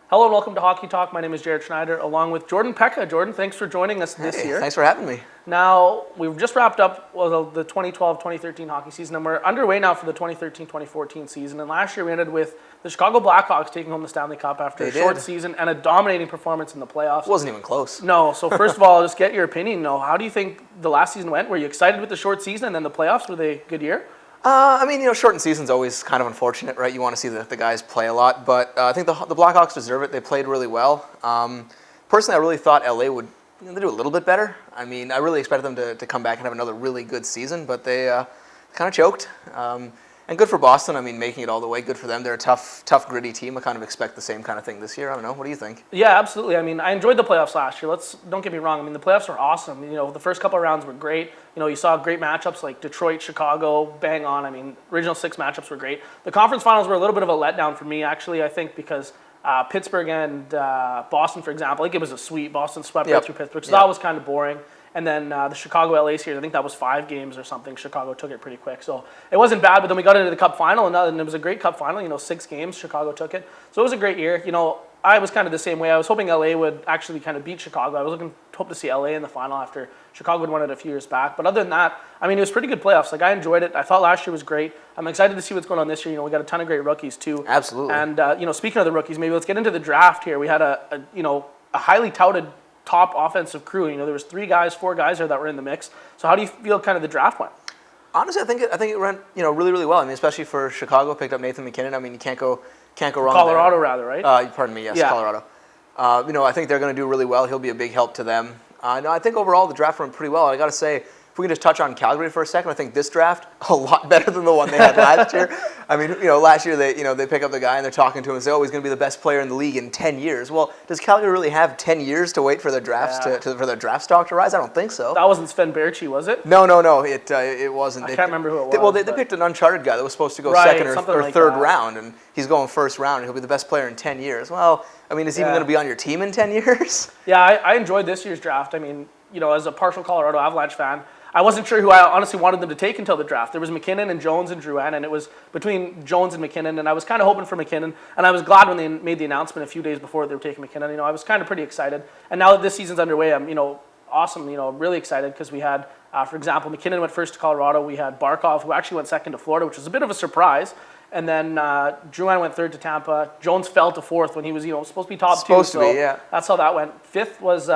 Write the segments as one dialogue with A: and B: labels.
A: Hello and welcome to Hockey Talk. My name is Jaret Schneider, along with Jordan Peca. Jordan, thanks for joining us this year.
B: Thanks for having me.
A: Now, we've just wrapped up the 2012-2013 hockey season, and we're underway now for the 2013-2014 season. And last year we ended with the Chicago Blackhawks taking home the Stanley Cup after a short season and a dominating performance in the playoffs.
B: It wasn't even close.
A: No, so first of all, just get your opinion. How do you think the last season went? Were you excited with the short season and then the playoffs? Were they a good year?
B: Shortened season's always kind of unfortunate, right? You want to see the guys play a lot, but I think the Blackhawks deserve it. They played really well. Personally, I really thought LA would do a little bit better. I really expected them to come back and have another really good season, but they kind of choked. And good for Boston. Making it all the way, good for them. They're a tough, gritty team. I kind of expect the same kind of thing this year. I don't know. What do you think?
A: Yeah, absolutely. I enjoyed the playoffs last year. Don't get me wrong. The playoffs were awesome. The first couple of rounds were great. You saw great matchups like Detroit, Chicago, bang on. Original six matchups were great. The conference finals were a little bit of a letdown for me, actually, I think, because Pittsburgh and Boston, for example, it was a sweep. Boston swept right through Pittsburgh, so that was kind of boring. And then the Chicago-LA series, I think that was 5 games or something. Chicago took it pretty quick. So it wasn't bad, but then we got into the Cup final, and it was a great Cup final. 6 games, Chicago took it. So it was a great year. I was kind of the same way. I was hoping LA would actually kind of beat Chicago. I was hope to see LA in the final after Chicago had won it a few years back. But other than that, it was pretty good playoffs. I enjoyed it. I thought last year was great. I'm excited to see what's going on this year. We got a ton of great rookies too.
B: Absolutely.
A: And speaking of the rookies, maybe let's get into the draft here. We had a highly touted top offensive crew. There was 4 guys there that were in the mix. So how do you feel kind of the draft went?
B: Honestly, I think it went really, really well. Especially for Chicago, picked up Nathan McKinnon. You can't go wrong.
A: Colorado,
B: there.
A: Rather, right?
B: Pardon me. Yes, yeah. Colorado. I think they're going to do really well. He'll be a big help to them. I think overall the draft went pretty well. I got to say, if we can just touch on Calgary for a second, I think this draft a lot better than the one they had last year. Last year they pick up the guy and they're talking to him and say, oh, he's going to be the best player in the league in 10 years. Well, does Calgary really have 10 years to wait for their drafts for their draft stock to rise? I don't think so.
A: That wasn't Sven Berchi, was it?
B: No. It wasn't.
A: I can't remember who it was.
B: They picked an uncharted guy that was supposed to go second or third round, and he's going first round, and he'll be the best player in 10 years. Well, is he even going to be on your team in 10 years?
A: Yeah, I enjoyed this year's draft. As a partial Colorado Avalanche fan, I wasn't sure who I honestly wanted them to take until the draft. There was McKinnon and Jones and Drouin, and it was between Jones and McKinnon, and I was kind of hoping for McKinnon, and I was glad when they made the announcement a few days before they were taking McKinnon. I was kind of pretty excited, and now that this season's underway, I'm awesome, really excited because we had, for example, McKinnon went first to Colorado. We had Barkov, who actually went second to Florida, which was a bit of a surprise. And then Drouin went third to Tampa. Jones fell to fourth when he was, supposed to be top 2.
B: Supposed to be, yeah.
A: That's how that went. Fifth was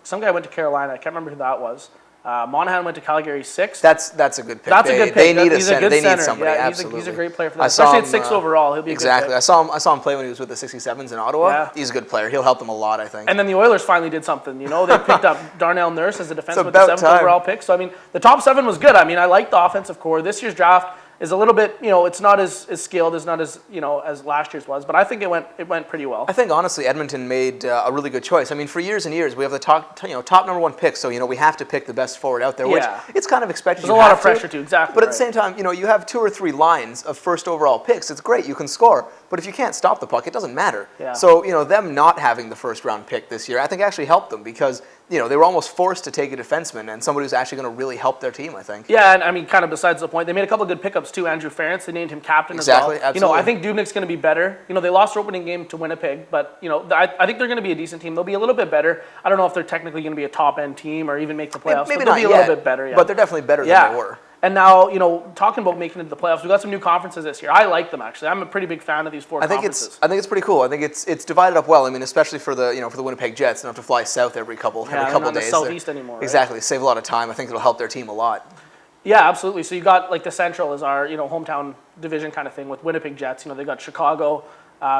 A: some guy went to Carolina. I can't remember who that was. Monahan went to Calgary 6th.
B: That's a good pick.
A: That's a good pick.
B: They need
A: a center.
B: They need somebody.
A: Yeah,
B: absolutely.
A: He's a great player for them. Especially at 6 overall, he'll be a good pick.
B: I saw him play when he was with the 67s in Ottawa. Yeah. He's a good player. He'll help them a lot, I think.
A: And then the Oilers finally did something. They picked up Darnell Nurse as a defenseman with the 7th overall pick. So the top 7 was good. I like the offensive core. This year's draft is a little bit, it's not as skilled, as not as, as last year's was, but I think it went pretty well.
B: I think honestly Edmonton made a really good choice. For years and years we have the top number 1 pick, so we have to pick the best forward out there, which it's kind of expected.
A: There's a lot of pressure too, exactly.
B: But at the same time, you have 2 or 3 lines of first overall picks. It's great, you can score, but if you can't stop the puck, it doesn't matter.
A: Yeah.
B: So them not having the first round pick this year, I think actually helped them because they were almost forced to take a defenseman and somebody who's actually going to really help their team, I think.
A: Yeah, and kind of besides the point, they made a couple of good pickups too. Andrew Ferentz, they named him captain as well.
B: Absolutely.
A: I think Dubnyk's going to be better. They lost their opening game to Winnipeg, but I think they're going to be a decent team. They'll be a little bit better. I don't know if they're technically going to be a top end team or even make the playoffs.
B: Maybe
A: but they'll
B: not
A: be a little bit better. Yeah.
B: But they're definitely better than they were.
A: And now, talking about making it to the playoffs, we got some new conferences this year. I like them actually. I'm a pretty big fan of these 4 conferences.
B: I think it's pretty cool. I think it's divided up well. Especially for the for the Winnipeg Jets, they don't have to fly south every couple days.
A: They're not in the southeast anymore. Right?
B: Exactly, save a lot of time. I think it'll help their team a lot.
A: Yeah, absolutely. So you got the Central is our hometown division kind of thing with Winnipeg Jets. They got Chicago,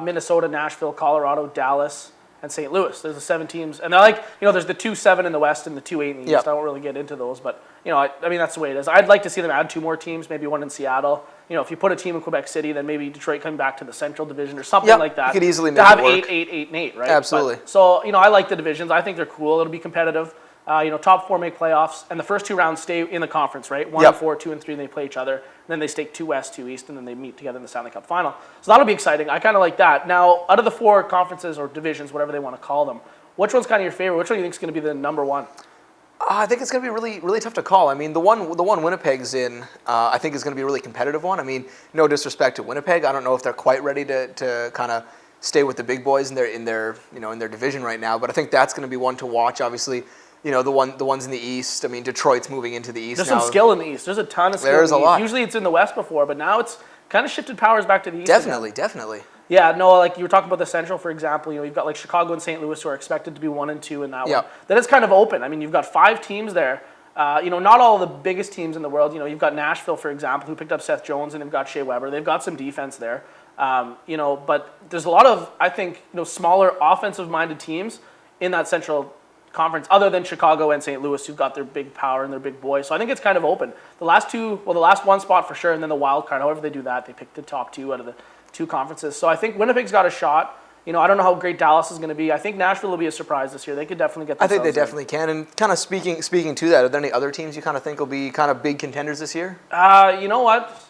A: Minnesota, Nashville, Colorado, Dallas, and St. Louis. There's the 7 teams, and they're there's the 2-7 in the West and the 2-8 in the East. I won't really get into those, but that's the way it is. I'd like to see them add 2 more teams, maybe one in Seattle. If you put a team in Quebec City, then maybe Detroit coming back to the Central Division or something like that.
B: You could easily make
A: it work. To
B: have
A: 8, 8, 8, right?
B: Absolutely.
A: So I like the divisions. I think they're cool. It'll be competitive. Top 4 make playoffs, and the first 2 rounds stay in the conference, right? 1 and 4, 2 and 3, and they play each other. And then they stake 2 West, 2 East, and then they meet together in the Stanley Cup Final. So that'll be exciting. I kind of like that. Now, out of the 4 conferences or divisions, whatever they want to call them, which one's kind of your favorite? Which one do you think is going to be the number 1?
B: I think it's going to be really, really tough to call. The one Winnipeg's in, I think is going to be a really competitive one. No disrespect to Winnipeg. I don't know if they're quite ready to kind of stay with the big boys in their division right now. But I think that's going to be one to watch. Obviously, the ones in the East. I mean, Detroit's moving into the East
A: There's
B: now.
A: some skill in the East. There's a ton of skill
B: There's
A: in the
B: a
A: East.
B: lot.
A: Usually it's in the West before, but now it's kind of shifted powers back to the East.
B: Definitely.
A: Yeah, no, like you were talking about the Central, for example. You've got like Chicago and St. Louis who are expected to be 1 and 2 in that one. Then it's kind of open. I mean, you've got 5 teams there. Not all of the biggest teams in the world. You've got Nashville, for example, who picked up Seth Jones, and they've got Shea Weber. They've got some defense there. But there's a lot of, I think, smaller offensive-minded teams in that Central Conference, other than Chicago and St. Louis, who've got their big power and their big boys. So I think it's kind of open. The last one spot for sure, and then the wild card. However they do that, they pick the top 2 out of the 2 conferences. So I think Winnipeg's got a shot. I don't know how great Dallas is going to be. I think Nashville will be a surprise this year. They could definitely get themselves
B: I think they definitely can. And kind of speaking to that, are there any other teams you kind of think will be kind of big contenders this year?
A: You know what?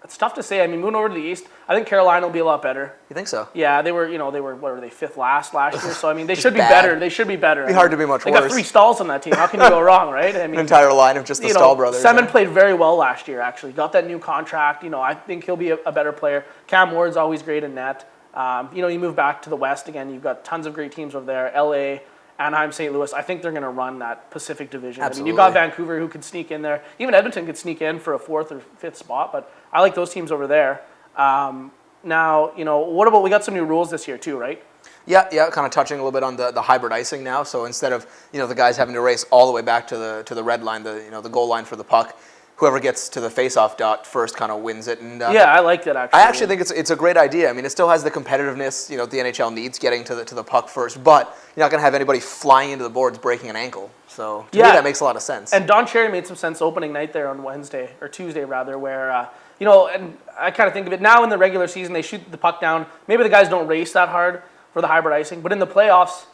A: It's tough to say. I mean, moving over to the East, I think Carolina will be a lot better.
B: You think so?
A: Yeah, they were, what were they, 5th last year? So, I mean, they should be
B: bad.
A: better. They should be better.
B: It'd be hard to be much
A: worse. They got 3 stalls on that team. How can you go wrong, right? I mean,
B: an entire line of just the Stahl brothers.
A: Semin played very well last year, actually. Got that new contract. I think he'll be a better player. Cam Ward's always great in net. You move back to the West again. You've got tons of great teams over there. LA, Anaheim, St. Louis. I think they're going to run that Pacific Division.
B: Absolutely.
A: I mean, you've got Vancouver who could sneak in there. Even Edmonton could sneak in for a 4th or 5th spot, but I like those teams over there. Now, what about, we got some new rules this year too, right?
B: Yeah, kind of touching a little bit on the hybrid icing now. So instead of, the guys having to race all the way back to the red line, the goal line for the puck, whoever gets to the face-off dot first kind of wins it. And
A: I like that actually.
B: I actually think it's a great idea. I mean, it still has the competitiveness, the NHL needs, getting to the puck first, but you're not going to have anybody flying into the boards breaking an ankle. So to me, that makes a lot of sense.
A: And Don Cherry made some sense opening night there on Wednesday, or Tuesday rather, where, and I kind of think of it now in the regular season, they shoot the puck down. Maybe the guys don't race that hard for the hybrid icing, but in the playoffs,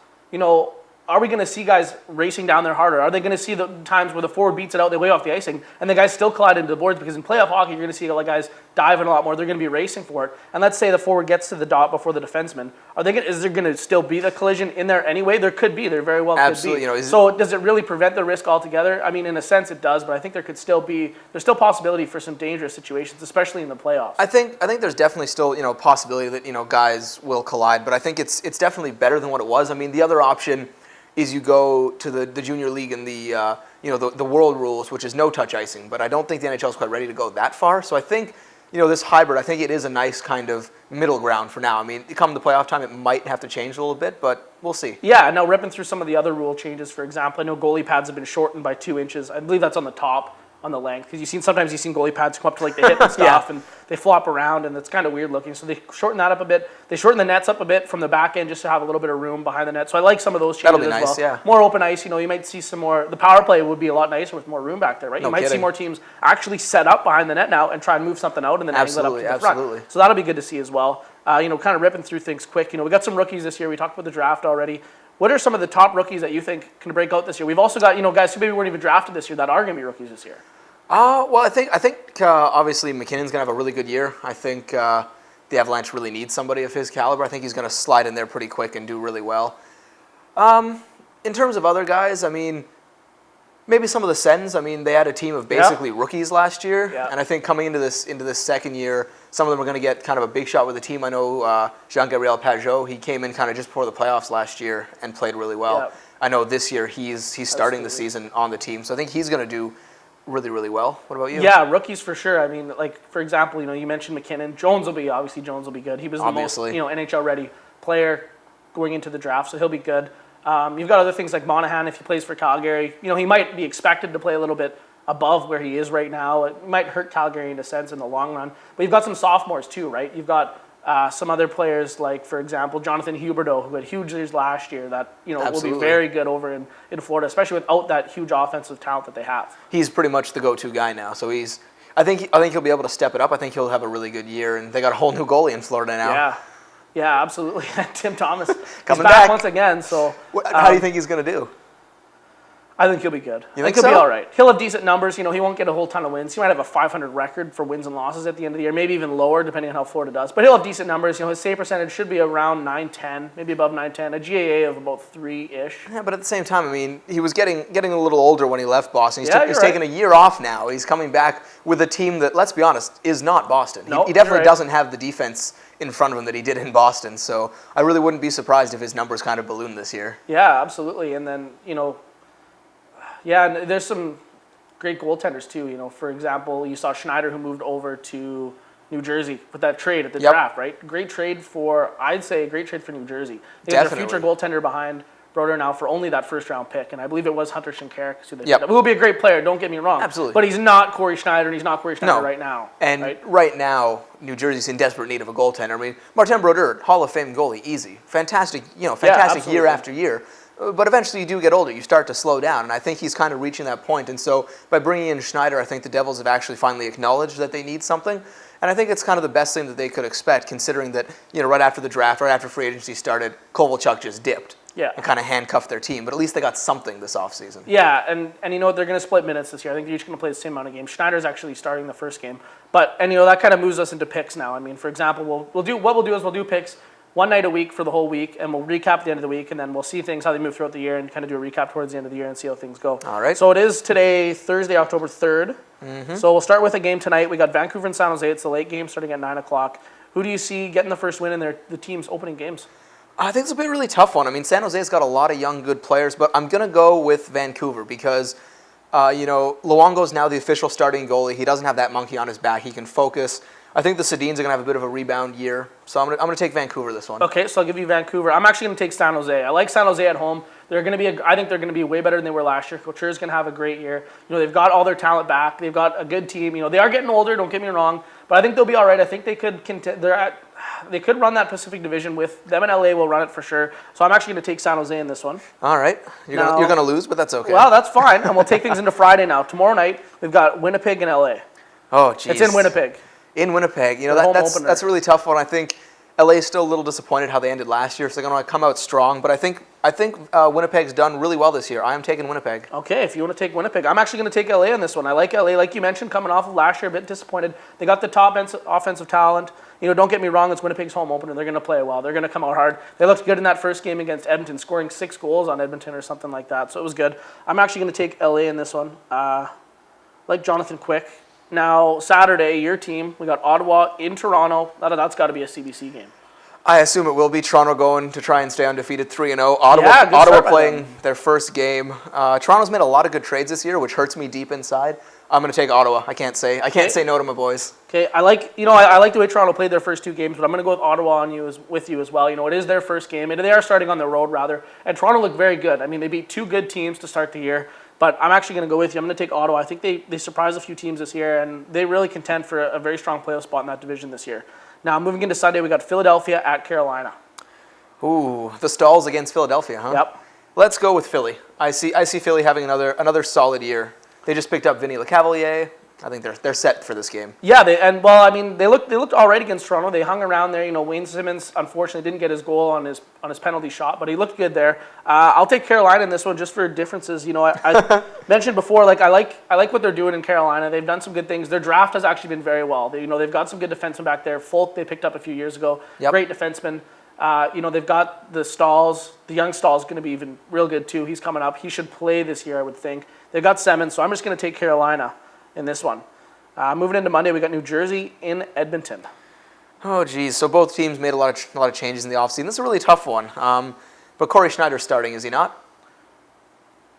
A: are we going to see guys racing down there harder? Are they going to see the times where the forward beats it out, they way off the icing, and the guys still collide into the boards? Because in playoff hockey, you're going to see guys diving a lot more. They're going to be racing for it. And let's say the forward gets to the dot before the defenseman. Is there going to still be the collision in there anyway? There could be. There very well
B: Absolutely,
A: could be. So does it really prevent the risk altogether? I mean, in a sense it does, but I think there's still possibility for some dangerous situations, especially in the playoffs.
B: I think there's definitely still, possibility that, guys will collide, but I think it's definitely better than what it was. I mean, the other option is you go to the junior league and the world rules, which is no touch icing, but I don't think the NHL is quite ready to go that far. So I think, this hybrid, I think it is a nice kind of middle ground for now. I mean, come the playoff time, it might have to change a little bit, but we'll see.
A: Yeah, now ripping through some of the other rule changes, for example, I know goalie pads have been shortened by 2 inches. I believe that's on the top, on the length, because sometimes you've seen goalie pads come up to the hip and stuff, and they flop around, and it's kind of weird looking. So they shorten that up a bit. They shorten the nets up a bit from the back end just to have a little bit of room behind the net. So I like some of those changes.
B: That'll be nice, yeah.
A: More open ice. You might see some more. The power play would be a lot nicer with more room back there, right? You might see more teams actually set up behind the net now and try and move something out and then angle it up to the front. So that'll be good to see as well. Kind of ripping through things quick. We got some rookies this year. We talked about the draft already. What are some of the top rookies that you think can break out this year? We've also got guys who maybe weren't even drafted this year that are going to be rookies this year.
B: Well, I think obviously McKinnon's gonna have a really good year. I think the Avalanche really need somebody of his caliber. I think he's gonna slide in there pretty quick and do really well. In terms of other guys, I mean, maybe some of the Sens. I mean, they had a team of basically rookies last year, and I think coming into this second year, some of them are going to get kind of a big shot with the team. I know Jean-Gabriel Pageau. He came in kind of just before the playoffs last year and played really well.
A: Yeah.
B: I know this year he's starting the season on the team, so I think he's going to do really, really well. What about you?
A: Yeah, rookies for sure. I mean, for example, you mentioned McKinnon. Jones will be good. He was the most, NHL ready player going into the draft, so he'll be good. You've got other things like Monahan if he plays for Calgary. He might be expected to play a little bit above where he is right now. It might hurt Calgary in a sense in the long run. But you've got some sophomores too, right? You've got some other players like, for example, Jonathan Huberdeau, who had huge years last year that will be very good over in Florida, especially without that huge offensive talent that they have.
B: He's pretty much the go-to guy now. So I think he'll be able to step it up. I think he'll have a really good year, and they got a whole new goalie in Florida now.
A: Yeah, absolutely. Tim Thomas
B: coming
A: back once again. So
B: how do you think he's going to do?
A: I think he'll be good.
B: You
A: I think
B: think
A: he'll be
B: so?
A: all right. He'll have decent numbers. He won't get a whole ton of wins. He might have a 500 record for wins and losses at the end of the year, maybe even lower depending on how Florida does. But he'll have decent numbers. His save percentage should be around 910, maybe above 910. A GAA of about 3-ish.
B: Yeah, but at the same time, I mean, he was getting a little older when he left Boston. He's
A: You're
B: taken
A: right.
B: a year off now. He's coming back with a team that, let's be honest, is not Boston.
A: No,
B: he definitely
A: you're right.
B: doesn't have the defense in front of him that he did in Boston. So I really wouldn't be surprised if his numbers kind of balloon this year.
A: Yeah, absolutely. And then, and there's some great goaltenders too. For example, you saw Schneider who moved over to New Jersey with that trade at the draft, right? I'd say a great trade for New Jersey. They have their future goaltender behind Brodeur now for only that first round pick, and I believe it was Hunter Shinkaruk who they picked up, who will be a great player, don't get me wrong.
B: Absolutely.
A: But he's not Corey Schneider, and he's not Corey Schneider right now.
B: And right now, New Jersey's in desperate need of a goaltender. I mean, Martin Brodeur, Hall of Fame goalie, easy. Fantastic year after year. But eventually you do get older. You start to slow down, and I think he's kind of reaching that point. And so by bringing in Schneider, I think the Devils have actually finally acknowledged that they need something. And I think it's kind of the best thing that they could expect, considering that, right after the draft, right after free agency started, Kovalchuk just dipped.
A: Yeah.
B: And kind of handcuffed their team. But at least they got something this offseason.
A: Yeah, and you know what? They're going to split minutes this year. I think they're each going to play the same amount of games. Schneider's actually starting the first game. But that kind of moves us into picks now. I mean, for example, we'll do picks one night a week for the whole week, and we'll recap at the end of the week, and then we'll see things, how they move throughout the year, and kind of do a recap towards the end of the year and see how things go.
B: All right.
A: So it is today, Thursday, October 3rd. Mm-hmm. So we'll start with a game tonight. We got Vancouver and San Jose. It's the late game starting at 9 o'clock. Who do you see getting the first win in the team's opening games?
B: I think it's a really tough one. I mean, San Jose's got a lot of young, good players, but I'm going to go with Vancouver because, Luongo's now the official starting goalie. He doesn't have that monkey on his back. He can focus. I think the Sedins are going to have a bit of a rebound year, so I'm going to take Vancouver this one.
A: Okay, so I'll give you Vancouver. I'm actually going to take San Jose. I like San Jose at home. I think they're going to be way better than they were last year. Couture's going to have a great year. They've got all their talent back. They've got a good team. They are getting older. Don't get me wrong, but I think they'll be all right. I think they could They could run that Pacific Division with them, and LA will run it for sure. So I'm actually going to take San Jose in this one.
B: All right, you're going to lose, but that's okay.
A: Well, that's fine, and we'll take things into Friday now. Tomorrow night we've got Winnipeg and LA.
B: Oh, geez.
A: It's in Winnipeg.
B: In Winnipeg, that's a really tough one. I think LA is still a little disappointed how they ended last year, so they're going to come out strong. But I think Winnipeg's done really well this year. I am taking Winnipeg.
A: Okay, if you want to take Winnipeg, I'm actually going to take LA on this one. I like LA, like you mentioned, coming off of last year, a bit disappointed. They got the top offensive talent. Don't get me wrong, it's Winnipeg's home opener. They're going to play well. They're going to come out hard. They looked good in that first game against Edmonton, scoring 6 goals on Edmonton or something like that. So it was good. I'm actually going to take LA in this one. Like Jonathan Quick. Now, Saturday, your team, we got Ottawa in Toronto. That's got to be a CBC game.
B: I assume it will be Toronto going to try and stay undefeated 3-0. Ottawa playing their first game. Toronto's made a lot of good trades this year, which hurts me deep inside. I'm going to take Ottawa. I can't say no to my boys.
A: Okay, I like the way Toronto played their first 2 games, but I'm going to go with Ottawa with you as well. It is their first game. They are starting on the road rather, and Toronto looked very good. I mean, they beat 2 good teams to start the year. But I'm actually going to go with you. I'm going to take Ottawa. I think they surprised a few teams this year, and they really contend for a very strong playoff spot in that division this year. Now, moving into Sunday, we got Philadelphia at Carolina.
B: Ooh, the Stalls against Philadelphia, huh?
A: Yep.
B: Let's go with Philly. I see Philly having another solid year. They just picked up Vinny LeCavalier. I think they're set for this game.
A: Yeah, they looked all right against Toronto. They hung around there. Wayne Simmons unfortunately didn't get his goal on his penalty shot, but he looked good there. I'll take Carolina in this one just for differences. I mentioned before, I like what they're doing in Carolina. They've done some good things. Their draft has actually been very well. They've got some good defensemen back there. Folk they picked up a few years ago. Yep. Great defenseman. They've got the Stalls. The young Stalls going to be even real good too. He's coming up. He should play this year, I would think. They've got Simmons, so I'm just going to take Carolina in this one. Moving into Monday, we got New Jersey in Edmonton.
B: Oh, geez. So both teams made a lot of changes in the offseason. This is a really tough one. But Corey Schneider's starting, is he not?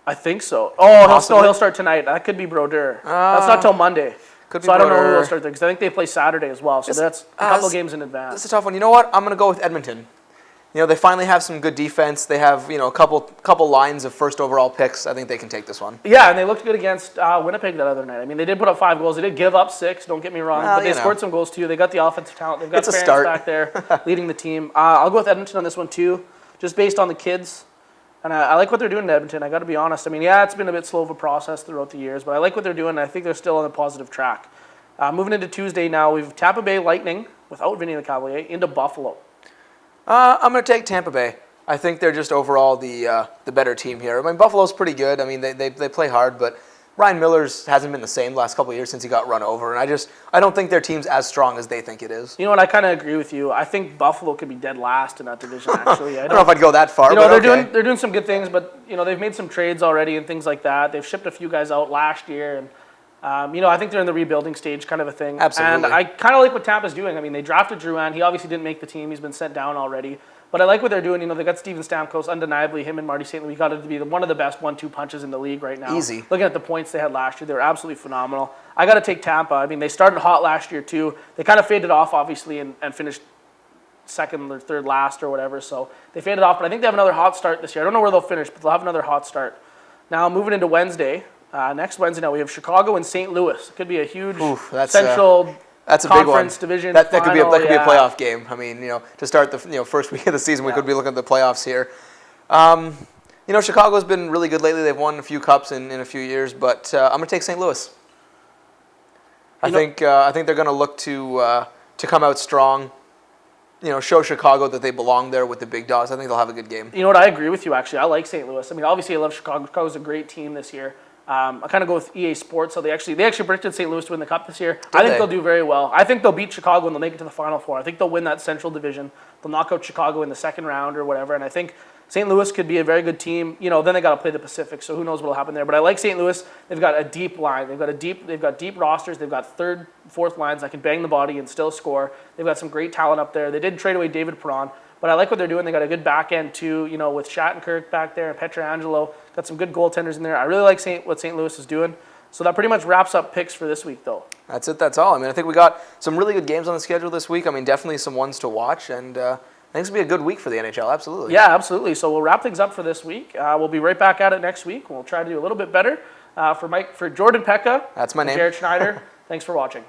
A: I think so. Oh, he'll start tonight. That could be Brodeur. That's not till Monday.
B: Could be
A: so I don't know
B: Brodeur.
A: who will start there because I think they play Saturday as well. So that's a couple of games in advance.
B: That's a tough one. You know what? I'm going to go with Edmonton. They finally have some good defense. They have, a couple lines of first overall picks. I think they can take this one.
A: Yeah, and they looked good against Winnipeg that other night. I mean, they did put up 5 goals. They did give up 6, don't get me wrong. But they scored some goals too. They got the offensive talent. They've got Ferentz back there leading the team. I'll go with Edmonton on this one too, just based on the kids. And I like what they're doing in Edmonton, I got to be honest. I mean, yeah, it's been a bit slow of a process throughout the years, but I like what they're doing, and I think they're still on a positive track. Moving into Tuesday now, we've Tampa Bay Lightning, without Vinny LeCavalier, into Buffalo.
B: I'm going to take Tampa Bay. I think they're just overall the better team here. I mean, Buffalo's pretty good. I mean, they play hard, but Ryan Miller's hasn't been the same the last couple of years since he got run over, and I don't think their team's as strong as they think it is.
A: You know what? I kind of agree with you. I think Buffalo could be dead last in that division. Actually,
B: I don't know if I'd go that far.
A: You know,
B: but
A: they're doing some good things, but you know they've made some trades already and things like that. They've shipped a few guys out last year, and you know I think they're in the rebuilding stage, kind of a thing.
B: Absolutely.
A: And I kind of like what Tampa's doing. I mean, they drafted Drouin. He obviously didn't make the team. He's been sent down already. But I like what they're doing. You know, they got Steven Stamkos, undeniably. Him and Marty St. Louis got to be one of the best 1-2 punches in the league right now.
B: Easy.
A: Looking at the points they had last year, they were absolutely phenomenal. I got to take Tampa. I mean, they started hot last year too. They kind of faded off, obviously, and finished second or third last or whatever. So they faded off. But I think they have another hot start this year. I don't know where they'll finish, but they'll have another hot start. Now, moving into Wednesday. Next Wednesday now, we have Chicago and St. Louis. It could be a huge Central
B: That's a big one.
A: Conference division
B: that could be a
A: final,
B: playoff game. I mean, you know, to start the first week of the season, we could be looking at the playoffs here. You know, Chicago's been really good lately. They've won a few cups in a few years, but I'm going to take St. Louis. I think they're going to look to come out strong. You know, show Chicago that they belong there with the big dogs. I think they'll have a good game.
A: You know what? I agree with you, actually. I like St. Louis. I mean, obviously, I love Chicago. Chicago's a great team this year. I kind of go with EA Sports. So they actually predicted St. Louis to win the Cup this year. I think they'll do very well. I think they'll beat Chicago and they'll make it to the Final Four. I think they'll win that Central Division. They'll knock out Chicago in the second round or whatever. And I think St. Louis could be a very good team. You know, then they got to play the Pacific, so who knows what'll happen there. But I like St. Louis. They've got a deep line. They've got deep rosters. They've got third, fourth lines that can bang the body and still score. They've got some great talent up there. They did trade away David Perron. But I like what they're doing. They got a good back end too, you know, with Shattenkirk back there and Pietrangelo. Got some good goaltenders in there. I really like what St. Louis is doing. So that pretty much wraps up picks for this week, though.
B: That's it. That's all. I mean, I think we got some really good games on the schedule this week. I mean, definitely some ones to watch, and I think it's going to be a good week for the NHL. Absolutely.
A: Yeah, absolutely. So we'll wrap things up for this week. We'll be right back at it next week. We'll try to do a little bit better. For Jordan Peca.
B: That's my name.
A: Jaret Schneider. Thanks for watching.